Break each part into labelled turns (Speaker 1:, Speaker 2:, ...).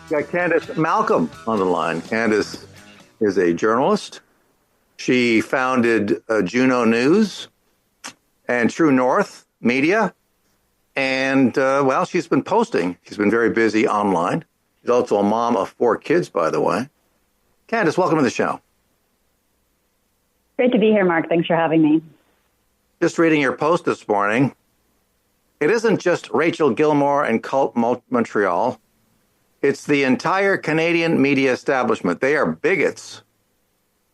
Speaker 1: Got Candice Malcolm on the line. Candice is a journalist. She founded Juno News and True North Media. And, she's been posting. She's been very busy online. She's also a mom of 4 kids, by the way. Candice, welcome to the show.
Speaker 2: Great to be here, Marc. Thanks for having me.
Speaker 1: Just reading your post this morning. It isn't just Rachel Gilmore and Cult Montreal. It's the entire Canadian media establishment. They are bigots.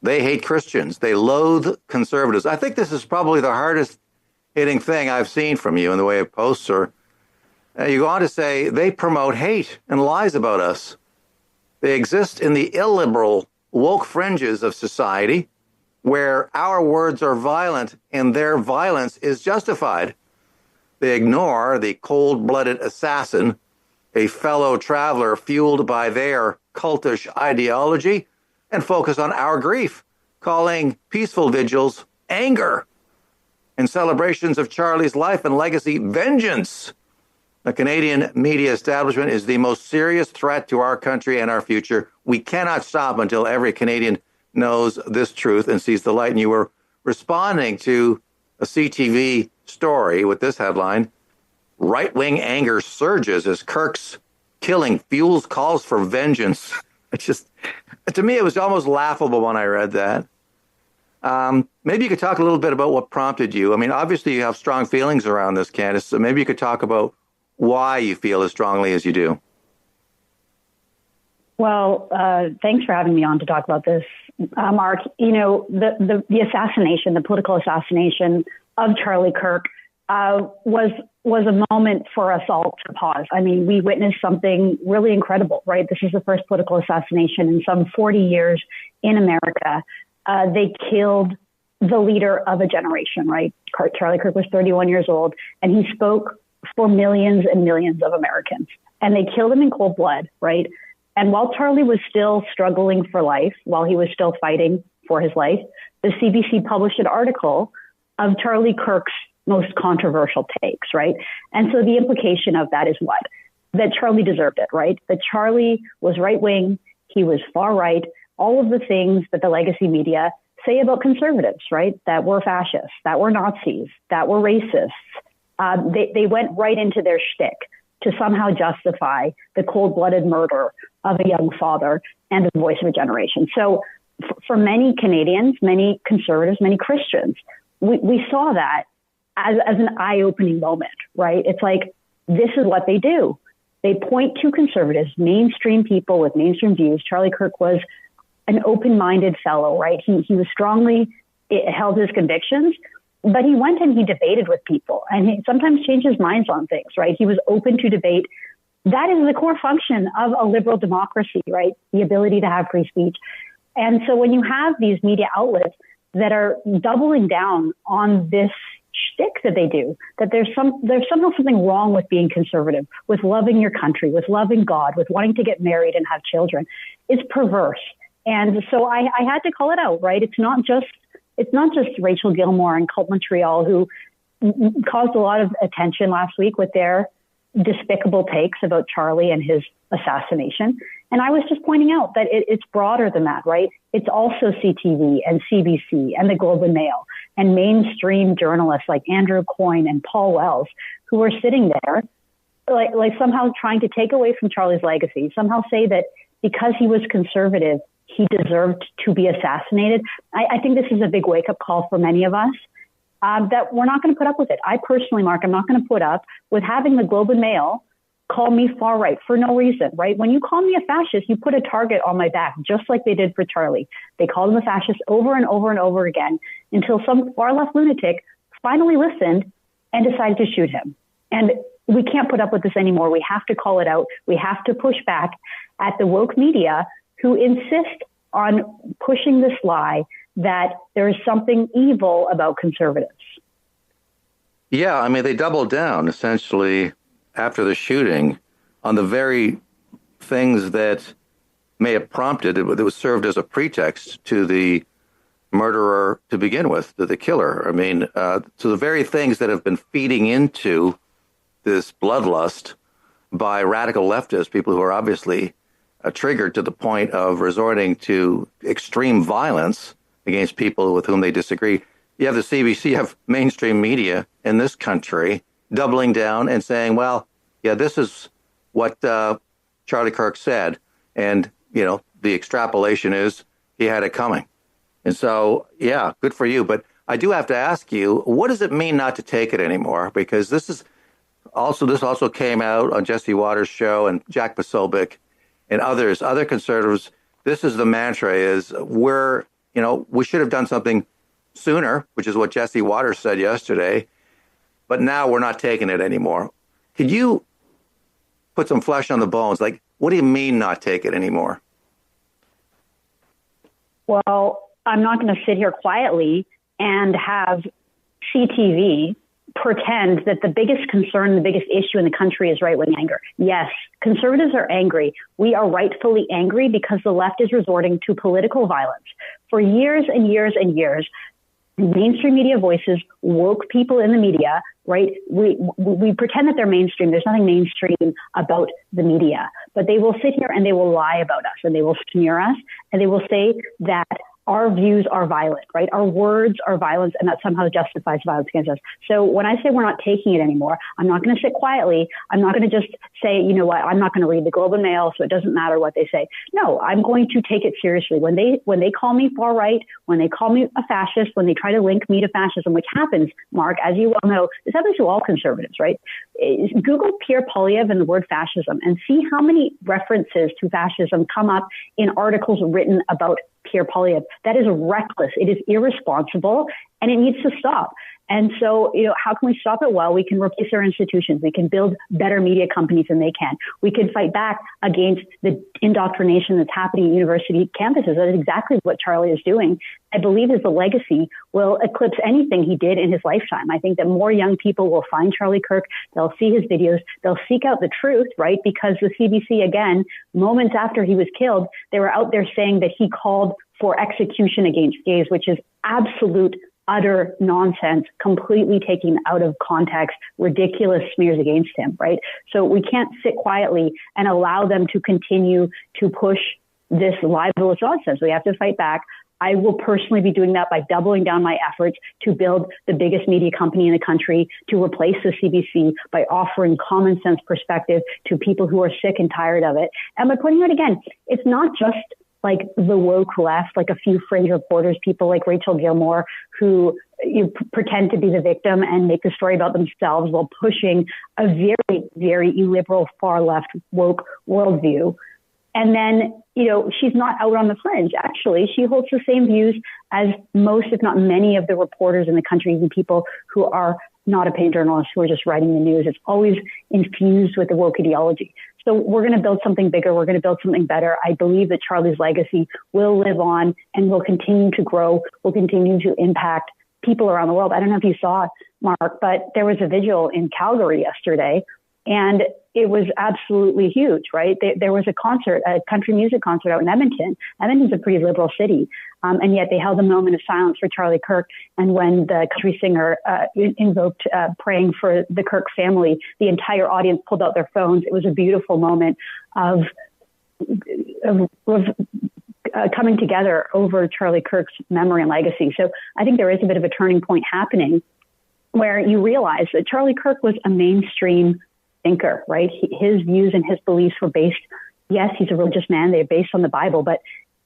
Speaker 1: They hate Christians. They loathe conservatives. I think this is probably the hardest hitting thing I've seen from you in the way of posts. Or you go on to say they promote hate and lies about us. They exist in the illiberal, woke fringes of society where our words are violent and their violence is justified. They ignore the cold-blooded assassin, a fellow traveler fueled by their cultish ideology, and focus on our grief, calling peaceful vigils anger and celebrations of Charlie's life and legacy vengeance. The Canadian media establishment is the most serious threat to our country and our future. We cannot stop until every Canadian knows this truth and sees the light. And you were responding to a CTV story with this headline: right-wing anger surges as Kirk's killing fuels calls for vengeance. It's just, to me, it was almost laughable when I read that. Maybe you could talk a little bit about what prompted you. I mean, obviously you have strong feelings around this, Candice, so maybe you could talk about why you feel as strongly as you do.
Speaker 2: Well, thanks for having me on to talk about this, Marc. You know, the assassination, the political assassination of Charlie Kirk was a moment for us all to pause. I mean, we witnessed something really incredible, right? This is the first political assassination in some 40 years in America. They killed the leader of a generation, right? Charlie Kirk was 31 years old, and he spoke for millions and millions of Americans. And they killed him in cold blood, right? And while Charlie was still struggling for life, while he was still fighting for his life, the CBC published an article of Charlie Kirk's most controversial takes, right? And so the implication of that is what? That Charlie deserved it, right? That Charlie was right-wing, he was far-right, all of the things that the legacy media say about conservatives, right? That we're fascists, that we're Nazis, that we're racists. They went right into their shtick to somehow justify the cold-blooded murder of a young father and the voice of a generation. So for many Canadians, many conservatives, many Christians, we saw that as an eye-opening moment, right? It's like, this is what they do. They point to conservatives, mainstream people with mainstream views. Charlie Kirk was an open-minded fellow, right? He was strongly held his convictions, but he went and he debated with people, and he sometimes changed his minds on things, right? He was open to debate. That is the core function of a liberal democracy, right? The ability to have free speech. And so when you have these media outlets that are doubling down on this shtick that they do, that there's somehow something wrong with being conservative, with loving your country, with loving God, with wanting to get married and have children, it's perverse. And so I had to call it out, right? It's not just Rachel Gilmore and Cult Montreal who caused a lot of attention last week with their despicable takes about Charlie and his assassination. And I was just pointing out that it's broader than that, right? It's also CTV and CBC and the Globe and Mail and mainstream journalists like Andrew Coyne and Paul Wells who are sitting there like somehow trying to take away from Charlie's legacy, somehow say that because he was conservative, he deserved to be assassinated. I think this is a big wake-up call for many of us, that we're not going to put up with it. I personally, Marc, I'm not going to put up with having the Globe and Mail call me far right for no reason, right? When you call me a fascist, you put a target on my back, just like they did for Charlie. They called him a fascist over and over and over again until some far left lunatic finally listened and decided to shoot him. And we can't put up with this anymore. We have to call it out. We have to push back at the woke media who insist on pushing this lie that there is something evil about conservatives.
Speaker 1: Yeah, I mean, they doubled down essentially after the shooting on the very things that may have prompted it, that was served as a pretext to the murderer to begin with, to the killer. I mean, to the very things that have been feeding into this bloodlust by radical leftists, people who are obviously triggered to the point of resorting to extreme violence against people with whom they disagree. You have the CBC, you have mainstream media in this country doubling down and saying, well, yeah, this is what Charlie Kirk said. And, the extrapolation is he had it coming. And so, yeah, good for you. But I do have to ask you, what does it mean not to take it anymore? Because this also came out on Jesse Waters' show and Jack Posobiec and other conservatives. This is the mantra is we should have done something sooner, which is what Jesse Waters said yesterday. But now we're not taking it anymore. Could you put some flesh on the bones? Like, what do you mean not take it anymore?
Speaker 2: Well, I'm not going to sit here quietly and have CTV pretend that the biggest concern, the biggest issue in the country is right-wing anger. Yes, conservatives are angry. We are rightfully angry because the left is resorting to political violence. For years and years and years, mainstream media voices, woke people in the media, right? We pretend that they're mainstream. There's nothing mainstream about the media, but they will sit here and they will lie about us and they will smear us and they will say that our views are violent, right? Our words are violence, and that somehow justifies violence against us. So when I say we're not taking it anymore, I'm not going to sit quietly. I'm not going to just say, you know what, I'm not going to read the Globe and Mail, so it doesn't matter what they say. No, I'm going to take it seriously. When they call me far right, when they call me a fascist, when they try to link me to fascism, which happens, Mark, as you well know, this happens to all conservatives, right? Google Pierre Poilievre and the word fascism and see how many references to fascism come up in articles written about Pierre Poilievre. That is reckless. It is irresponsible, and it needs to stop. And so, how can we stop it? Well, we can replace our institutions. We can build better media companies than they can. We can fight back against the indoctrination that's happening at university campuses. That is exactly what Charlie is doing. I believe his legacy will eclipse anything he did in his lifetime. I think that more young people will find Charlie Kirk. They'll see his videos. They'll seek out the truth, right? Because the CBC, again, moments after he was killed, they were out there saying that he called for execution against gays, which is absolute utter nonsense, completely taken out of context, ridiculous smears against him, right? So we can't sit quietly and allow them to continue to push this libelous nonsense. We have to fight back. I will personally be doing that by doubling down my efforts to build the biggest media company in the country, to replace the CBC, by offering common sense perspective to people who are sick and tired of it. And by pointing out again, it's not just like the woke left, like a few fringe reporters, people like Rachel Gilmore, who pretend to be the victim and make the story about themselves while pushing a very, very illiberal, far left woke worldview. And then, she's not out on the fringe. Actually, she holds the same views as most, if not many, of the reporters in the country, even people who are not opinion journalists who are just writing the news. It's always infused with the woke ideology. So we're going to build something bigger. We're going to build something better. I believe that Charlie's legacy will live on and will continue to grow, will continue to impact people around the world. I don't know if you saw it, Mark, but there was a vigil in Calgary yesterday, and it was absolutely huge, right? There was a country music concert out in Edmonton. Edmonton's a pretty liberal city, and yet they held a moment of silence for Charlie Kirk. And when the country singer invoked praying for the Kirk family, the entire audience pulled out their phones. It was a beautiful moment of coming together over Charlie Kirk's memory and legacy. So I think there is a bit of a turning point happening where you realize that Charlie Kirk was a mainstream thinker, right? His views and his beliefs were based, yes, he's a religious man. They're based on the Bible, but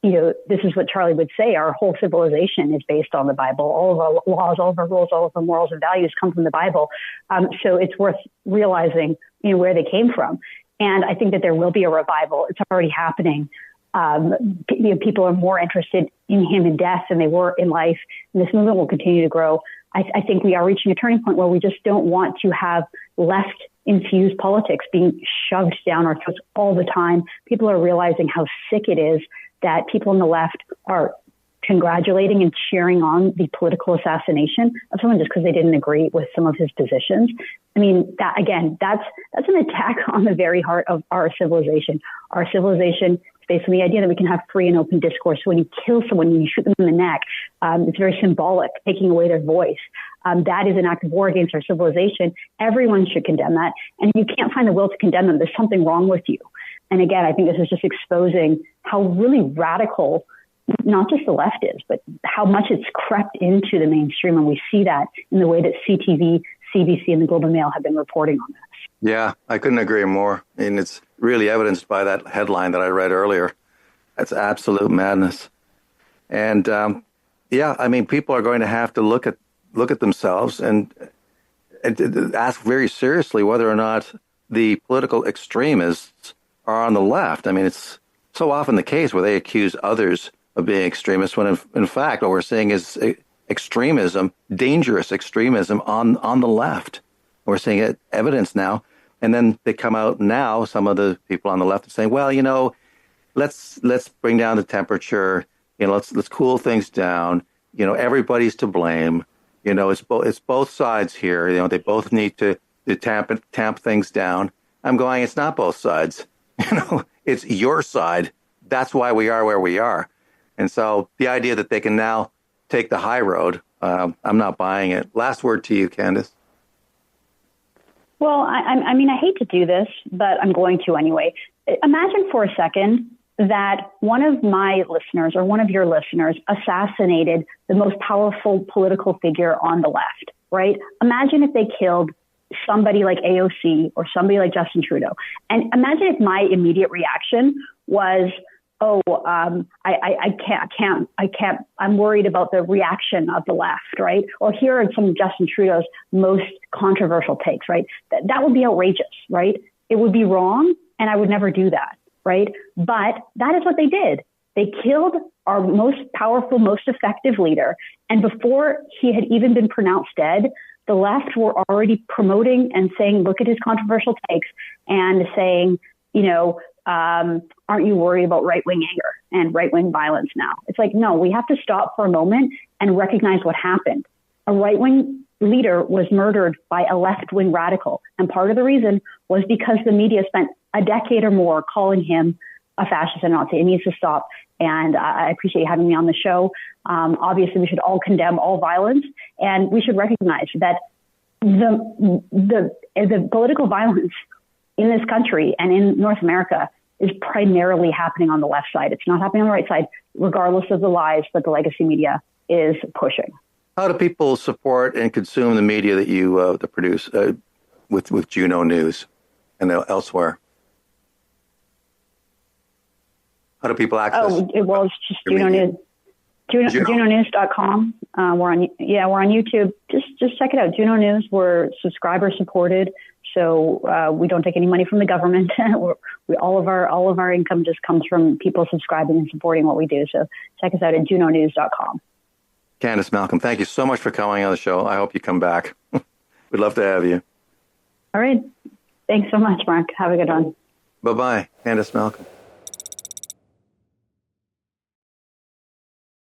Speaker 2: this is what Charlie would say. Our whole civilization is based on the Bible. All of our laws, all of our rules, all of our morals and values come from the Bible. So it's worth realizing, where they came from. And I think that there will be a revival. It's already happening. People are more interested in him in death than they were in life. And this movement will continue to grow. I think we are reaching a turning point where we just don't want to have left infused politics being shoved down our throats all the time. People are realizing how sick it is that people on the left are congratulating and cheering on the political assassination of someone just because they didn't agree with some of his positions. I mean, that's an attack on the very heart of our civilization. Our civilization is based on the idea that we can have free and open discourse. When you kill someone, when you shoot them in the neck, it's very symbolic, taking away their voice. That is an act of war against our civilization. Everyone should condemn that. And if you can't find the will to condemn them, there's something wrong with you. And again, I think this is just exposing how really radical not just the left is, but how much it's crept into the mainstream. And we see that in the way that CTV, CBC, and the Globe and Mail have been reporting on this.
Speaker 1: Yeah, I couldn't agree more. And it's really evidenced by that headline that I read earlier. That's absolute madness. And people are going to have to look at themselves and ask very seriously whether or not the political extremists are on the left. I mean, it's so often the case where they accuse others of being extremists when in fact what we're seeing is extremism, dangerous extremism on the left. We're seeing it evidence now. And then they come out now, some of the people on the left are saying, well, let's bring down the temperature, let's cool things down. Everybody's to blame. It's both sides here. They both need to tamp things down. I'm going, it's not both sides. It's your side. That's why we are where we are. And so the idea that they can now take the high road, I'm not buying it. Last word to you, Candice.
Speaker 2: Well, I hate to do this, but I'm going to anyway. Imagine for a second that one of my listeners or one of your listeners assassinated the most powerful political figure on the left, right? Imagine if they killed somebody like AOC or somebody like Justin Trudeau. And imagine if my immediate reaction was, I can't, I'm worried about the reaction of the left, right? Or here are some of Justin Trudeau's most controversial takes, right? That would be outrageous, right? It would be wrong, and I would never do that, right? But that is what they did. They killed our most powerful, most effective leader. And before he had even been pronounced dead, the left were already promoting and saying, look at his controversial takes, and saying, aren't you worried about right-wing anger and right-wing violence now? It's like, no, we have to stop for a moment and recognize what happened. A right-wing leader was murdered by a left-wing radical. And part of the reason was because the media spent a decade or more calling him a fascist and Nazi. It needs to stop. And I appreciate you having me on the show. Obviously, we should all condemn all violence, and we should recognize that the political violence in this country and in North America is primarily happening on the left side. It's not happening on the right side, regardless of the lies that the legacy media is pushing.
Speaker 1: How do people support and consume the media that you produce with Juno News and elsewhere? How do people access?
Speaker 2: It's just Juno News. Junonews.com. We're on YouTube. Just check it out. Juno News. We're subscriber supported, so we don't take any money from the government. All of our income just comes from people subscribing and supporting what we do. So check us out at junonews.com.
Speaker 1: Candice Malcolm, thank you so much for coming on the show. I hope you come back. We'd love to have you.
Speaker 2: All right. Thanks so much, Marc. Have a good one.
Speaker 1: Bye-bye. Candice Malcolm.